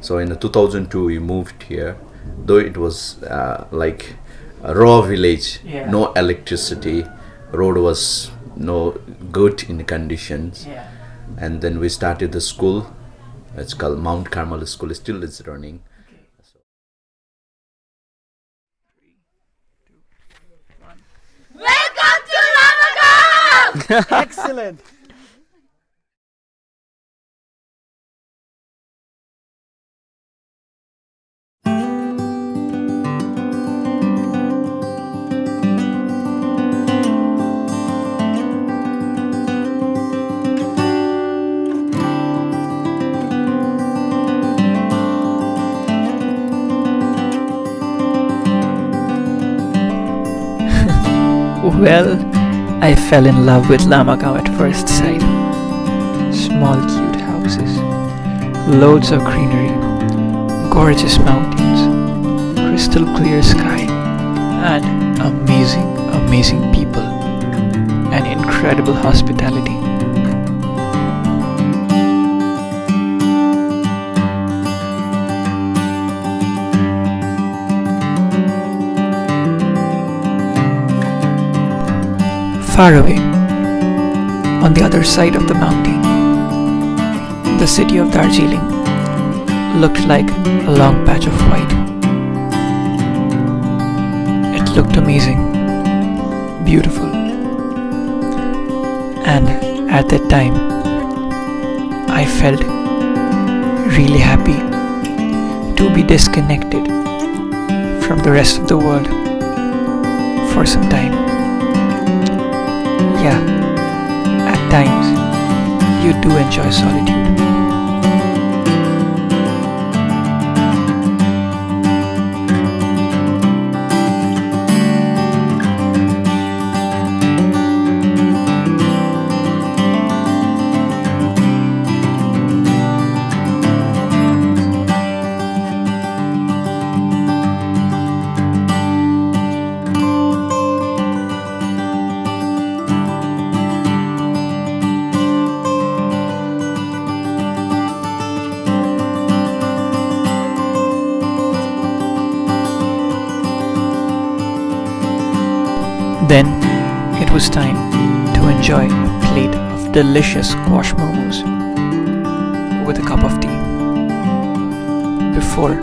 So in 2002 we moved here, though it was like a raw village, Yeah. no electricity, road was no good in conditions, Yeah. and then we started the school. It's called Mount Carmel School. Still it's running. Okay. So, 3, 2, 1. Welcome to Lamagaon! Excellent. Well, I fell in love with Lamagaon at first sight. Small, cute houses, loads of greenery, gorgeous mountains, crystal clear sky, and amazing, amazing people, and incredible hospitality. Far away, on the other side of the mountain, the city of Darjeeling looked like a long patch of white. It looked amazing, beautiful, and at that time, I felt really happy to be disconnected from the rest of the world for some time. Yeah, at times you do enjoy solitude. Then it was time to enjoy a plate of delicious squash momos with a cup of tea before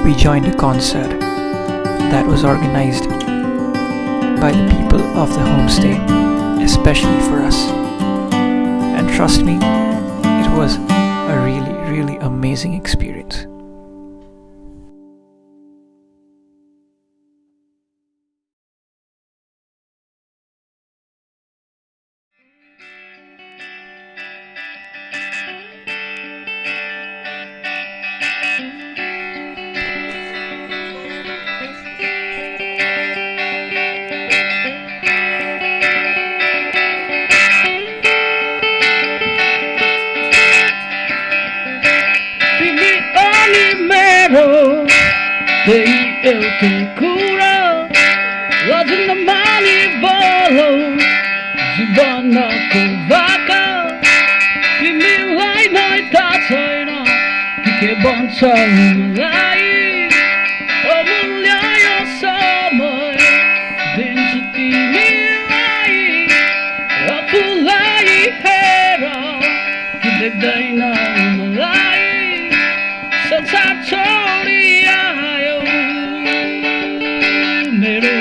we joined a concert that was organized by the people of the homestay, especially for us. And trust me, it was a really, really amazing experience. They el cura wasn't the money bolo Zibana kovaka Pimi lai nai tatsaina Kike bonsa lai Omulya samai Density milai Apulai hera Kidegdaina malai Sansar chori ayo Mero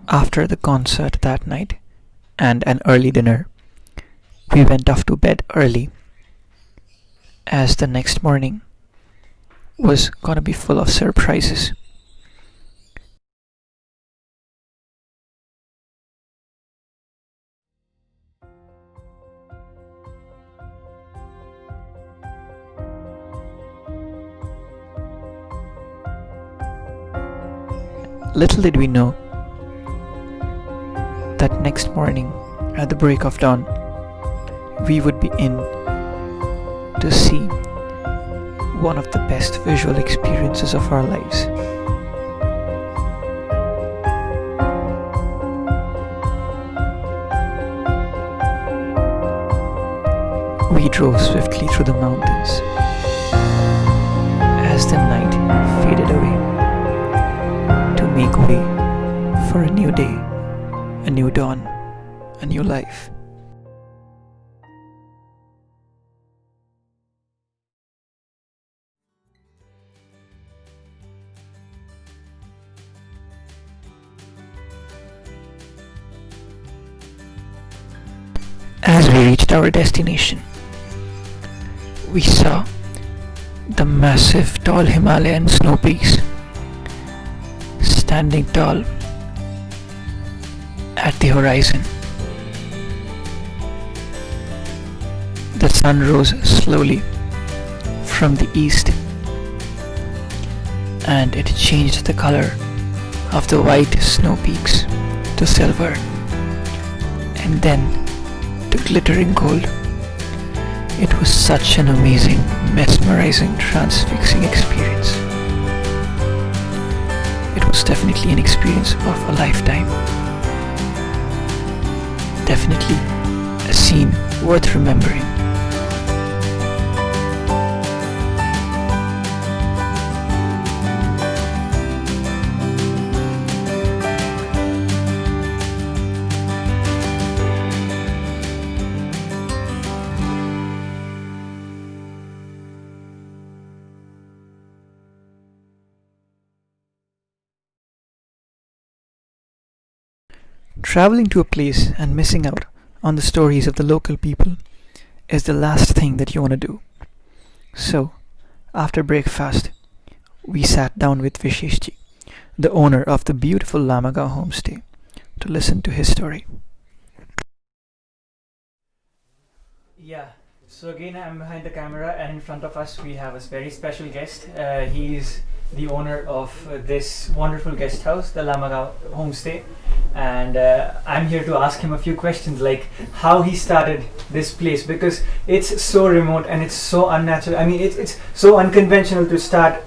After the concert that night and an early dinner, we went off to bed early as the next morning was gonna be full of surprises. Little did we know that next morning, at the break of dawn, we would be in to see one of the best visual experiences of our lives. We drove swiftly through the mountains as the night faded away to make way for a new day, a new dawn, a new life. As we reached our destination, we saw the massive tall Himalayan snow peaks standing tall at the horizon. The sun rose slowly from the east and it changed the color of the white snow peaks to silver and then to glittering gold. It was such an amazing, mesmerizing, transfixing experience. It was definitely an experience of a lifetime. Definitely a scene worth remembering. Traveling to a place and missing out on the stories of the local people is the last thing that you want to do. So, after breakfast, we sat down with Visheshji, the owner of the beautiful Lamagaon homestay, to listen to his story. Yeah, so again I'm behind the camera and in front of us we have a very special guest. He's the owner of this wonderful guest house, the Lamagaon homestay. And I'm here to ask him a few questions like how he started this place, because it's so remote and it's so unnatural. I mean it's so unconventional to start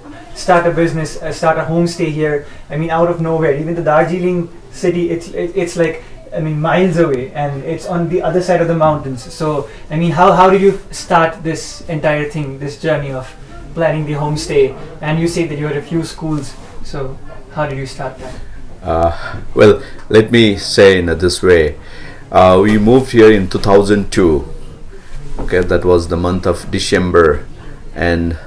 a business, start a homestay here. I mean out of nowhere. Even the Darjeeling city, it's like, I mean, miles away, and it's on the other side of the mountains. So I mean how did you start this entire thing, this journey of planning the homestay? And you say that you had a few schools, so how did you start that? Well, let me say in this way. We moved here in 2002. Okay, that was the month of December, and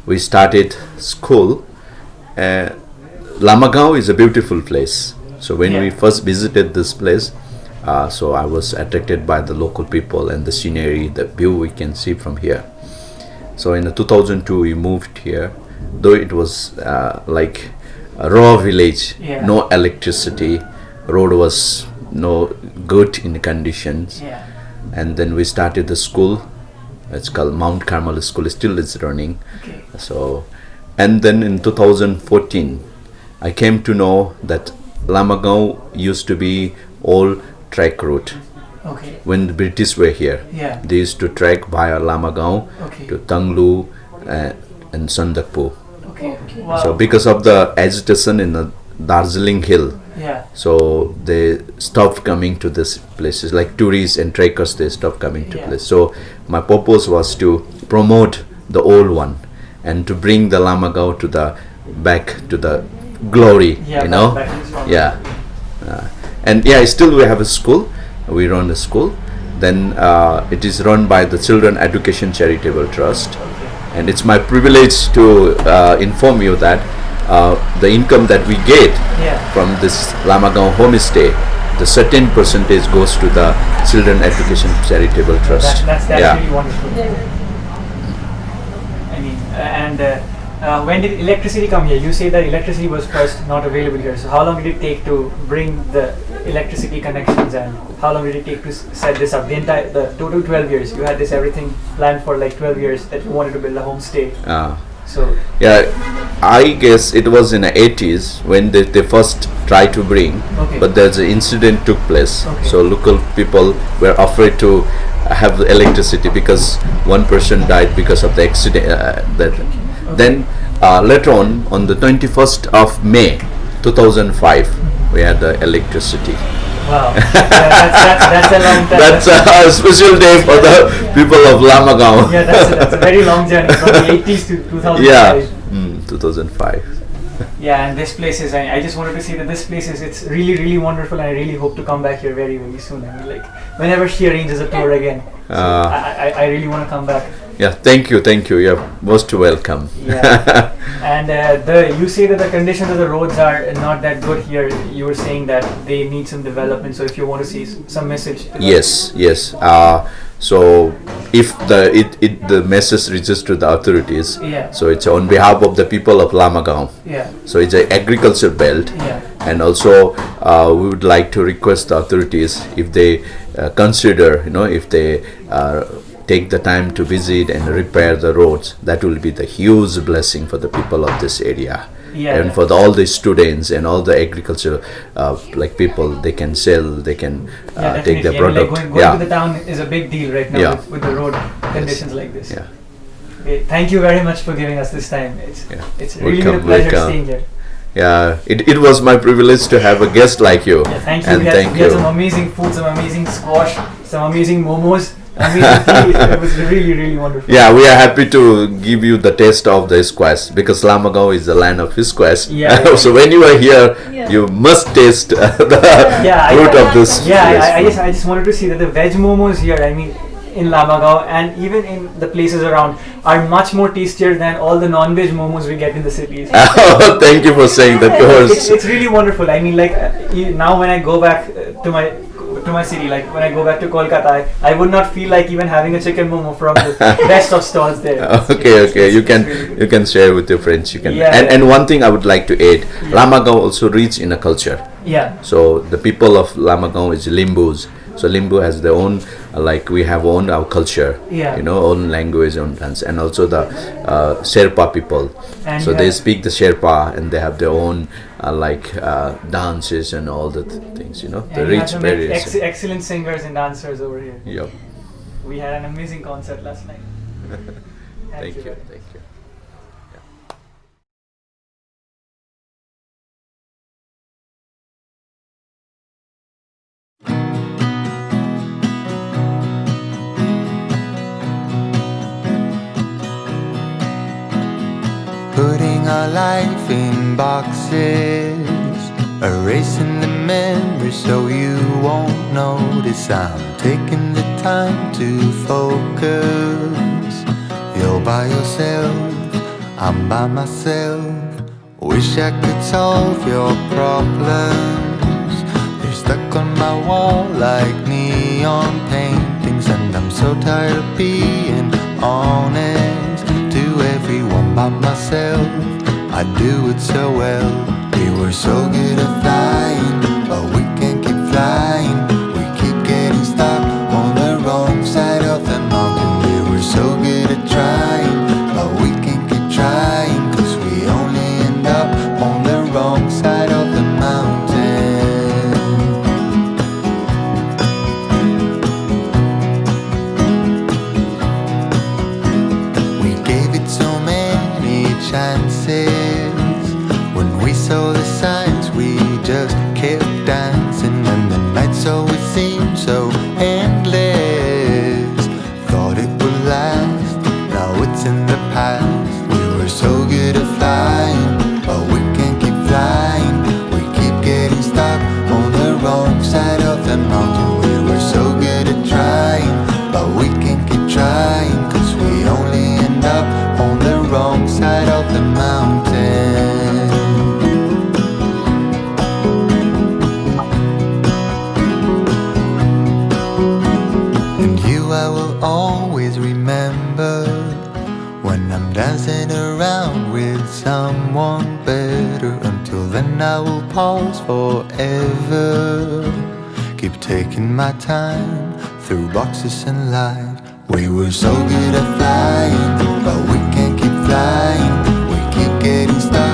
we started school. Lamagaon is a beautiful place. So when we first visited this place, so I was attracted by the local people and the scenery, the view we can see from here. So in 2002 we moved here, though it was like a raw village, no electricity, road was no good in conditions, and then we started the school. It's called Mount Carmel School, still is running. So, and then in 2014 I came to know that Lamagaon used to be all trek route. When the British were here, they used to trek via Lamagaon to Tanglu and Sandakpur. Wow. So because of the agitation in the Darjeeling hill, so they stopped coming to this places, like tourists and trekkers, they stopped coming to place. So my purpose was to promote the old one and to bring the Lamagaon to the back to the glory, you know. And still we have a school, we run a school. Then it is run by the Children Education Charitable Trust. And it's my privilege to inform you that the income that we get from this Lamagaon homestay, the certain percentage goes to the Children Education Charitable Trust. That's really wonderful. I mean, and when did electricity come here? You say that electricity was first not available here. So how long did it take to bring the electricity connections, and how long did it take to set this up? The total 12 years. You had this everything planned for like 12 years that you wanted to build a homestay. So Yeah, I guess it was in the 80s when they first tried to bring, Okay. but there's an incident took place. Okay. So local people were afraid to have the electricity because one person died because of the accident. Then later on the 21st of May 2005, we had the electricity. wow, that's a long time. That's a special day for the people of Lamagaon. Yeah, that's a very long journey from the 80s to 2005. Yeah, 2005. Yeah, and this place is, I just wanted to say that this place is, it's really, really wonderful, and I really hope to come back here very, very soon. I mean, like, whenever she arranges a tour again. So I really want to come back. Yeah, thank you. You're most welcome. Yeah. And you say that the conditions of the roads are not that good here. You were saying that they need some development. So if you want to see some message. To Yes. So if the message reaches to the authorities, Yeah. so it's on behalf of the people of Lamagaon. Yeah. So it's an agriculture belt, Yeah. and also we would like to request the authorities if they consider, if they take the time to visit and repair the roads, that will be the huge blessing for the people of this area. Yeah. And for all the students and all the agriculture like people, they can sell, they can take their definitely. product. I mean, like going to the town is a big deal right now Yeah. with the road conditions like this. Yeah. Okay, thank you very much for giving us this time. It's really been a Welcome, pleasure welcome. staying here. Yeah, it was my privilege to have a guest like you. Yeah, thank you. And We had thank some you. amazing food, some amazing squash, some amazing momos. Amazing tea. It was really, really wonderful. Yeah, we are happy to give you the taste of the squash because Lamagaon is the land of squash. Yeah. So when you are here, Yeah. you must taste the Yeah, fruit of this. Yeah, place. I just wanted to see that the veg momos here, I mean, in Lamagaon and even in the places around, are much more tastier than all the non-veg momos we get in the cities. Oh, thank you for saying that. It's really wonderful. I mean, like now when I go back to my city, like when I go back to Kolkata, I would not feel like even having a chicken momo from the best of stalls there. Okay. You it's really good. can share with your friends. You can. Yeah. And one thing I would like to add, Lamagaon also rich in a culture. Yeah. So the people of Lamagaon is Limbus. So Limbu has their own, like we have our culture, Yeah. own language, own dance, and also the Sherpa people. And So they speak the Sherpa and they have their own dances and all the things, the and you have rich, some very excellent singers and dancers over here. Yep. We had an amazing concert last night. Thank you. very Thank you. Putting our life in boxes, erasing the memories so you won't notice. I'm taking the time to focus. You're by yourself, I'm by myself. Wish I could solve your problems. They're stuck on my wall like neon paintings, and I'm so tired of being honest to everyone but myself. I do it so well. We were so good at flying, but we can't keep flying. We keep getting stuck on the wrong side of the mountain. We were so good at trying, but we can't keep trying, 'cause we only end up on the wrong side of the mountain. We gave it so many chances. When we saw the signs, we just kept dancing, and the nights always seemed so endless. Thought it would last, now it's in the past. We were so good at flying, but we can't keep flying. We keep getting stuck on the wrong side of the mountain. We were so good at trying, but we can't keep trying, 'cause we only end up on the wrong side of the mountain. And you I will always remember, when I'm dancing around with someone better. Until then I will pause forever. Keep taking my time through boxes and life. We were so good at flying, but we can't keep flying. getting stuck.